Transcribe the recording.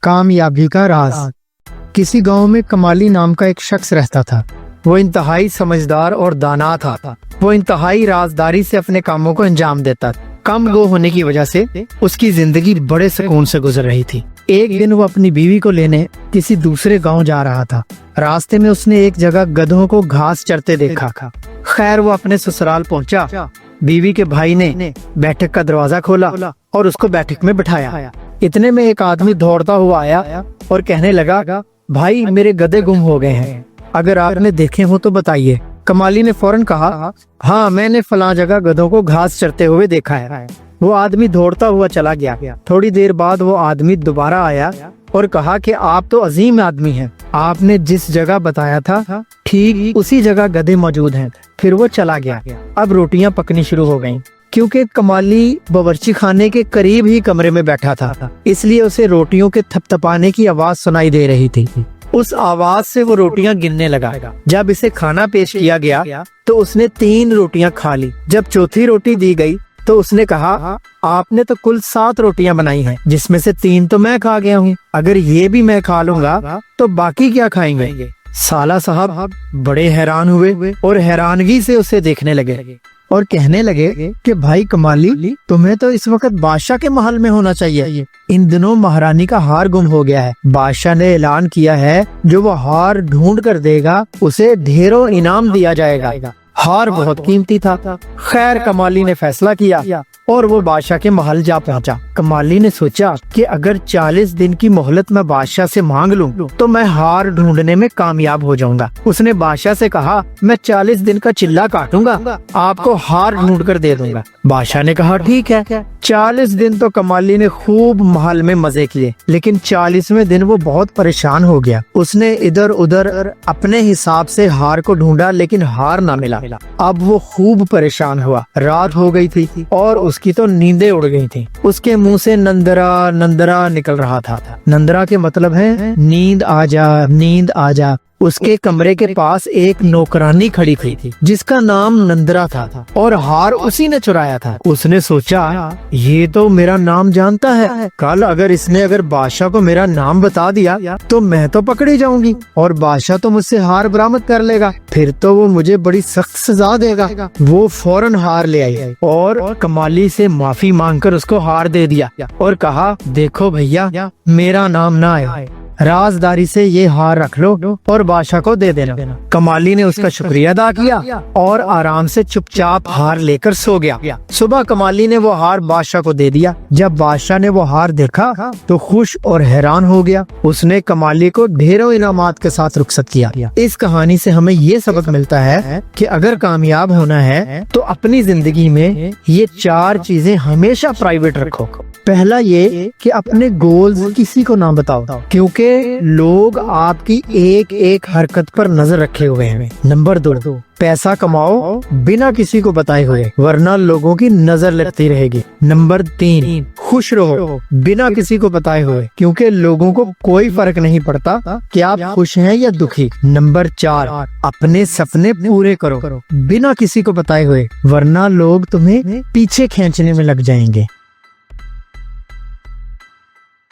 कामयाबी का राज। किसी गांव में कमाली नाम का एक शख्स रहता था। वो इंतहाई समझदार और दाना था। वो इंतहाई राजदारी से अपने कामों को अंजाम देता था। कम गो होने की वजह से उसकी जिंदगी बड़े सुकून से गुजर रही थी। एक दिन वो अपनी बीवी को लेने किसी दूसरे गांव जा रहा था। रास्ते में उसने एक जगह गधों को घास चरते देखा। खैर वो अपने ससुराल पहुंचा। बीवी के भाई ने बैठक का दरवाजा खोला और उसको बैठक में बिठाया। इतने में एक आदमी दौड़ता हुआ आया और कहने लगा, भाई मेरे गधे गुम हो गए हैं, अगर आपने देखे हो तो बताइए। कमाली ने फौरन कहा, हाँ मैंने फलां जगह गधों को घास चरते हुए देखा है। वो आदमी दौड़ता हुआ चला गया। थोड़ी देर बाद वो आदमी दोबारा आया और कहा कि आप तो अजीम आदमी हैं, आपने जिस जगह बताया था ठीक उसी जगह गधे मौजूद हैं। फिर वो चला गया। अब रोटियां पकनी शुरू हो गईं। क्योंकि कमाली बावर्ची खाने के करीब ही कमरे में बैठा था, इसलिए उसे रोटियों के थपथपाने की आवाज सुनाई दे रही थी। उस आवाज से वो रोटियां गिनने लगा। जब इसे खाना पेश किया गया तो उसने 3 रोटियां खा ली। जब चौथी रोटी दी गई तो उसने कहा, आपने तो कुल 7 रोटियां बनाई हैं, जिसमें से 3 तो मैं खा गया हूँ। अगर ये भी मैं खा लूंगा तो बाकी क्या खाएंगे? साला साहब बड़े हैरान हुए और हैरानगी से उसे देखने लगे और कहने लगे कि भाई कमाली, तुम्हें तो इस वक्त बादशाह के महल में होना चाहिए। इन दिनों महारानी का हार गुम हो गया है। बादशाह ने ऐलान किया है, जो वो हार ढूंढ कर देगा उसे ढेरों इनाम दिया जाएगा। हार बहुत कीमती था। खैर कमाली ने फैसला किया और वो बादशाह के महल जा पहुंचा। कमाली ने सोचा कि अगर 40 दिन की मोहलत मैं बादशाह से मांग लूं तो मैं हार ढूंढने में कामयाब हो जाऊंगा। उसने बादशाह से कहा, मैं 40 दिन का चिल्ला काटूंगा, आपको हार ढूंढ कर दे दूंगा। बादशाह ने कहा, ठीक है। 40 दिन तो कमाली ने खूब महल में मजे किए, लेकिन 40वें दिन वो बहुत परेशान हो गया। उसने इधर उधर अपने हिसाब से हार को ढूंढा, लेकिन हार ना मिला। अब वो खूब परेशान हुआ। रात हो गई थी और उसकी तो नींदें उड़ गई थी। उसके मुंह से नंदरा नंदरा निकल रहा था। नंदरा के मतलब है नींद आ जा, नींद आ जा। उसके कमरे के पास एक नौकरानी खड़ी थी जिसका नाम नंदरा था और हार उसी ने चुराया था। उसने सोचा, ये तो मेरा नाम जानता है, कल अगर बादशाह को मेरा नाम बता दिया तो मैं तो पकड़ी जाऊंगी और बादशाह तो मुझसे हार बरामद कर लेगा, फिर तो वो मुझे बड़ी सख्त सजा देगा। वो फौरन हार ले आई और कमाली से माफी मांगकर उसको हार दे दिया और कहा, देखो भैया मेरा नाम ना आया, राजदारी से ये हार रख लो और बादशाह को दे देना। कमाली ने उसका शुक्रिया अदा किया और आराम से चुपचाप हार लेकर सो गया। सुबह कमाली ने वो हार बादशाह को दे दिया। जब बादशाह ने वो हार देखा तो खुश और हैरान हो गया। उसने कमाली को ढेरों इनामात के साथ रुखसत किया। इस कहानी से हमें ये सबक मिलता है कि अगर कामयाब होना है तो अपनी जिंदगी में ये 4 चीजें हमेशा प्राइवेट रखो। पहला ये कि अपने गोल्स किसी को ना बताओ, क्योंकि लोग आपकी एक एक हरकत पर नजर रखे हुए हैं। नंबर 2, पैसा कमाओ बिना किसी को बताए हुए, वरना लोगों की नजर लगती रहेगी। नंबर 3, खुश रहो बिना किसी को बताए हुए, क्योंकि लोगों को कोई फर्क नहीं पड़ता कि आप खुश हैं या दुखी। नंबर 4, अपने सपने पूरे करो बिना किसी को बताए हुए, वरना लोग तुम्हें पीछे खींचने में लग जाएंगे।